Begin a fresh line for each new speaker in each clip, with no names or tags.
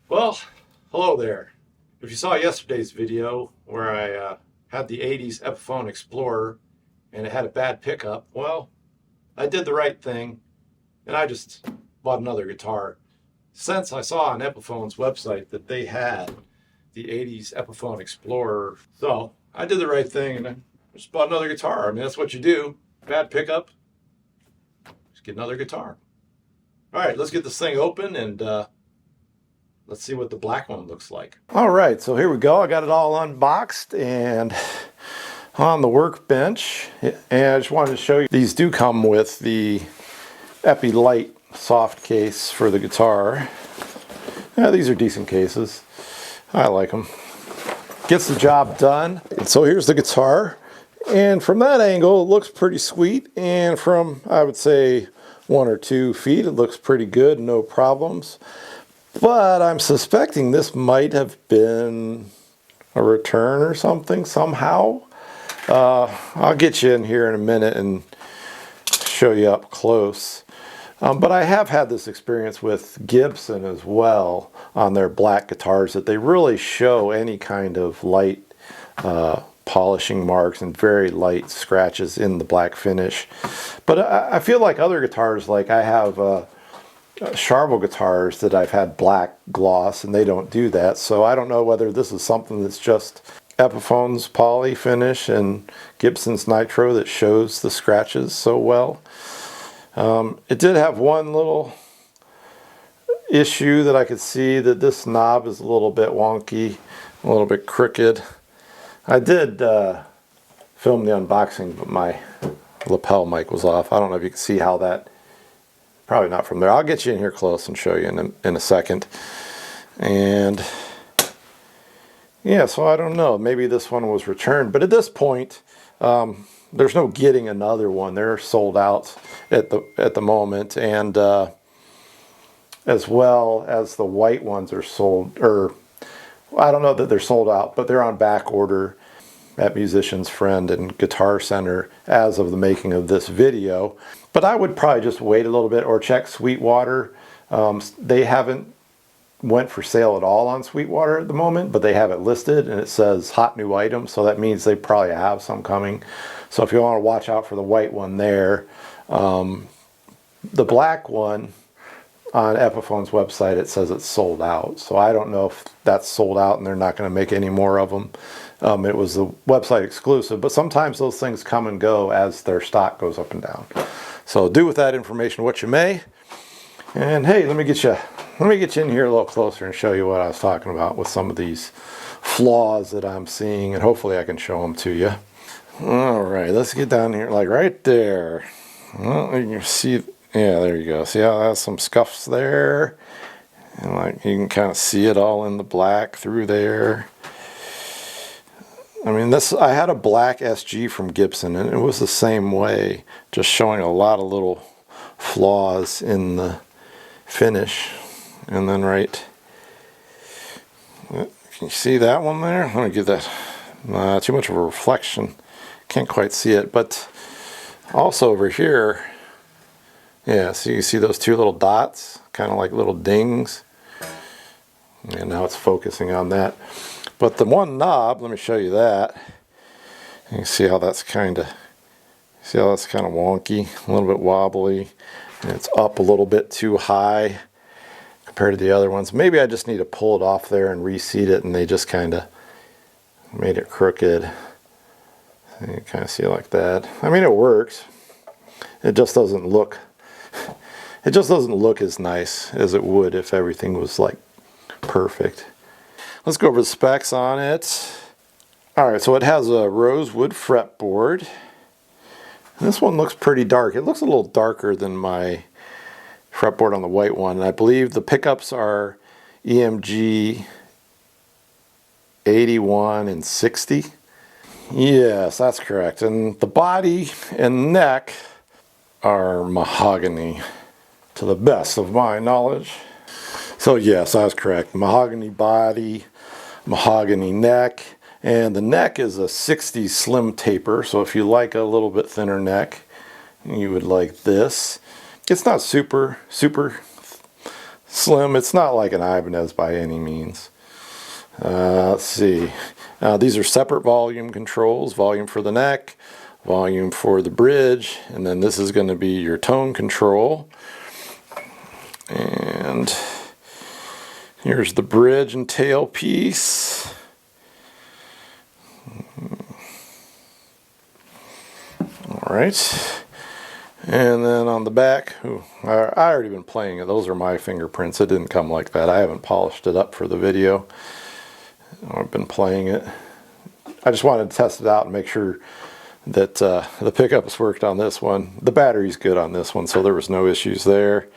Well, hello there. If you saw yesterday's video where I had the 80s Epiphone Explorer and it had a bad pickup, well, I did the right thing and I just bought another guitar. Since I saw on Epiphone's website that they had the 80s Epiphone Explorer, so I did the right thing and I just bought another guitar. I mean, that's what you do. Bad pickup, just get another guitar. All right, let's get this thing open and let's see what the black one looks like. All right, so here we go. I got it all unboxed and on the workbench. And I just wanted to show you, these do come with the Epi Light soft case for the guitar. Yeah, these are decent cases. I like them. Gets the job done. And so here's the guitar. And from that angle, it looks pretty sweet. And from, I would say, 1 or 2 feet, it looks pretty good, no problems. But I'm suspecting this might have been a return or something somehow. I'll get you in here in a minute and show you up close. But I have had this experience with Gibson as well on their black guitars, that they really show any kind of light polishing marks and very light scratches in the black finish. But I feel like other guitars, like I have Charvel guitars that I've had black gloss, and they don't do that. So I don't know whether this is something that's just Epiphone's poly finish and Gibson's nitro that shows the scratches so well. It did have one little issue that I could see, that this knob is a little bit wonky, a little bit crooked. I did film the unboxing, but my lapel mic was off. I don't know if you can see how that, probably not from there. I'll get you in here close and show you in a second. And yeah, so I don't know, maybe this one was returned, but at this point there's no getting another one. They're sold out at the moment, and as well as the white ones are sold, or I don't know that they're sold out, but they're on back order at Musician's Friend and Guitar Center as of the making of this video. But I would probably just wait a little bit or check Sweetwater. They haven't went for sale at all on Sweetwater at the moment, but they have it listed and it says hot new item, so that means they probably have some coming. So if you want to watch out for the white one there. The black one on Epiphone's website, it says it's sold out. So I don't know if that's sold out and they're not going to make any more of them. It was the website exclusive, but sometimes those things come and go as their stock goes up and down. So do with that information what you may. And hey, let me get you in here a little closer and show you what I was talking about with some of these flaws that I'm seeing, and hopefully I can show them to you. All right, let's get down here, like right there. Well, you can see, yeah, there you go. See how that's some scuffs there? And like you can kind of see it all in the black through there. I mean, I had a black SG from Gibson and it was the same way, just showing a lot of little flaws in the finish. And then right, can you see that one there? Let me get that, too much of a reflection. Can't quite see it, but also over here, yeah, so you see those 2 little dots, kind of like little dings. And now it's focusing on that. But the one knob, let me show you that. You can see how that's kind of, wonky, a little bit wobbly. And it's up a little bit too high compared to the other ones. Maybe I just need to pull it off there and reseat it, and they just kind of made it crooked. So you kind of see it like that. I mean, it works. It just doesn't look as nice as it would if everything was like perfect. Let's go over the specs on it. Alright, so it has a rosewood fretboard. And this one looks pretty dark. It looks a little darker than my fretboard on the white one. And I believe the pickups are EMG 81 and 60. Yes, that's correct. And the body and neck are mahogany, to the best of my knowledge. So yes, I was correct. Mahogany body, mahogany neck, and the neck is a 60s slim taper. So if you like a little bit thinner neck, you would like this. It's not super slim. It's not like an Ibanez by any means. Let's see. These are separate volume controls. Volume for the neck, volume for the bridge, and then this is going to be your tone control. And here's the bridge and tail piece. Alright. And then on the back, I already been playing it. Those are my fingerprints. It didn't come like that. I haven't polished it up for the video. I've been playing it. I just wanted to test it out and make sure that the pickups worked on this one. The battery's good on this one, so there was no issues there.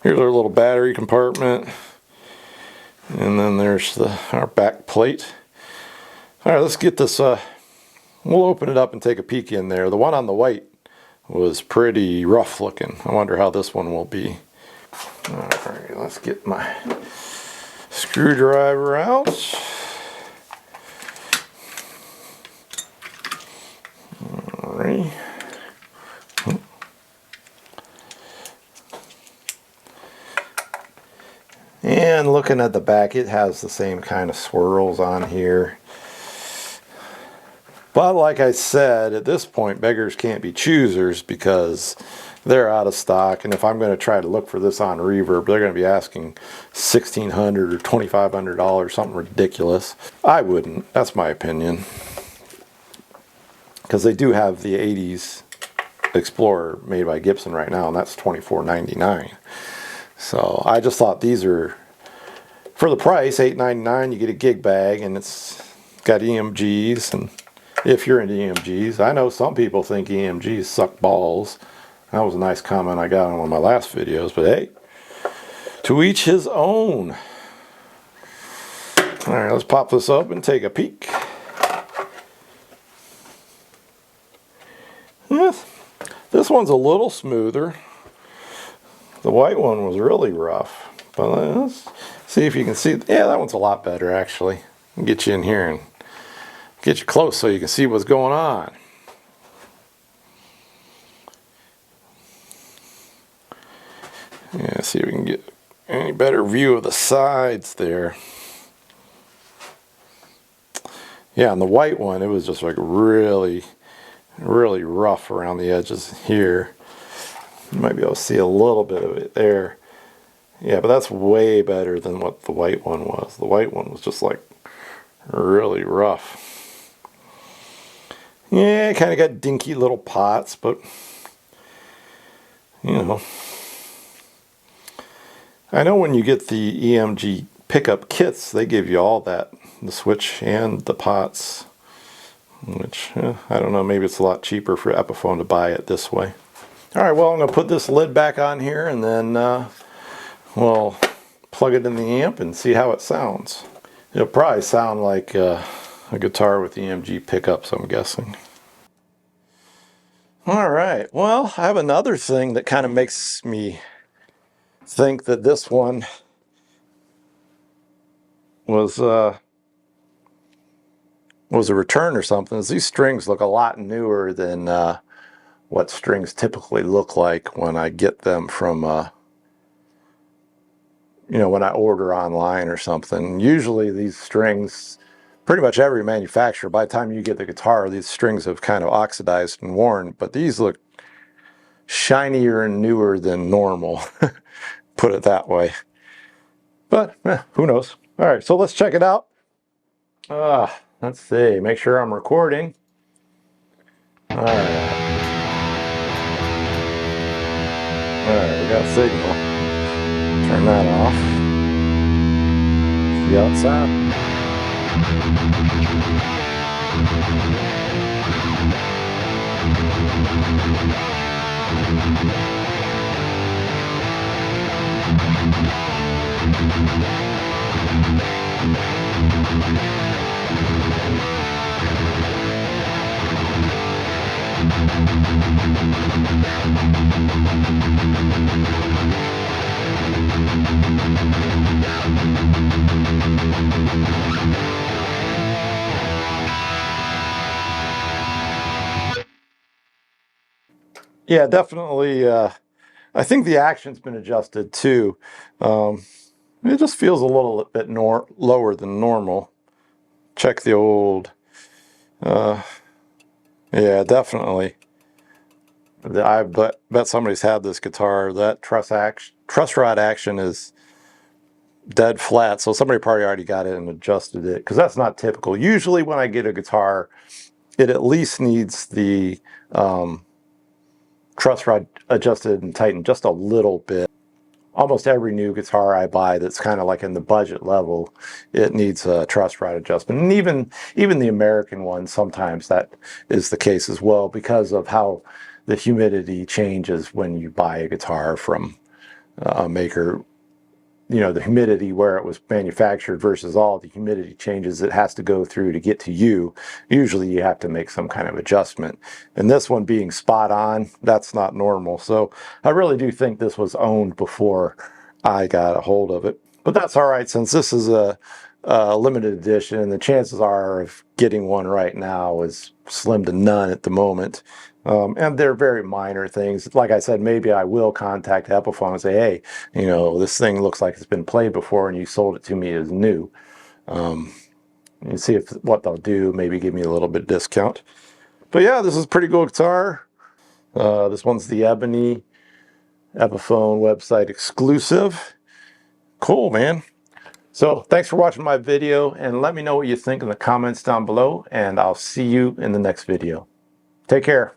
Here's our little battery compartment. And then there's our back plate. Alright, let's get this, we'll open it up and take a peek in there. The one on the white was pretty rough looking. I wonder how this one will be. Alright, let's get my screwdriver out. Alright. And looking at the back, it has the same kind of swirls on here. But like I said, at this point, beggars can't be choosers because they're out of stock. And if I'm going to try to look for this on Reverb, they're going to be asking $1,600 or $2,500, something ridiculous. I wouldn't. That's my opinion. Because they do have the 80s Explorer made by Gibson right now, and that's $24.99. So I just thought these are, for the price, $8.99, you get a gig bag, and it's got EMGs. And if you're into EMGs, I know some people think EMGs suck balls. That was a nice comment I got on one of my last videos, but hey, to each his own. All right, let's pop this up and take a peek. This one's a little smoother. The white one was really rough. But let's see if you can see. Yeah, that one's a lot better actually. I'll get you in here and get you close so you can see what's going on. Yeah, see if we can get any better view of the sides there. Yeah, on the white one, it was just like really rough around the edges here. You might be able to see a little bit of it there. Yeah, but that's way better than what the white one was. The white one was just like really rough. Yeah, kind of got dinky little pots, but you know. I know when you get the EMG pickup kits, they give you all that, the switch and the pots, which, I don't know, maybe it's a lot cheaper for Epiphone to buy it this way. Alright, well, I'm going to put this lid back on here and then we'll plug it in the amp and see how it sounds. It'll probably sound like a guitar with EMG pickups, I'm guessing. Alright, well, I have another thing that kind of makes me think that this one was a return or something. These strings look a lot newer than what strings typically look like when I get them from you know, when I order online or something. Usually these strings, pretty much every manufacturer, by the time you get the guitar, these strings have kind of oxidized and worn, but these look shinier and newer than normal. Put it that way. But who knows? All right, so let's check it out. Let's see, make sure I'm recording. All right, we got a signal. Turn that off. See how it sounds. Yeah, definitely I think the action's been adjusted too. It just feels a little bit lower than normal. Check the old. Yeah, definitely. I bet somebody's had this guitar. That truss rod action is dead flat, so somebody probably already got it and adjusted it, because that's not typical. Usually when I get a guitar, it at least needs the truss rod adjusted and tightened just a little bit. Almost every new guitar I buy that's kind of like in the budget level, it needs a truss rod adjustment. And even the American ones, sometimes that is the case as well, because of how the humidity changes when you buy a guitar from a maker. You know, the humidity where it was manufactured versus all the humidity changes it has to go through to get to you. Usually you have to make some kind of adjustment. And this one being spot on, that's not normal. So I really do think this was owned before I got a hold of it. But that's all right, since this is a limited edition, the chances are of getting one right now is slim to none at the moment. And they're very minor things. Like I said, maybe I will contact Epiphone and say, hey, you know, this thing looks like it's been played before and you sold it to me as new. And see what they'll do, maybe give me a little bit discount. But yeah, this is a pretty cool guitar. This one's the Ebony Epiphone website exclusive. Cool, man. So thanks for watching my video, and let me know what you think in the comments down below, and I'll see you in the next video. Take care.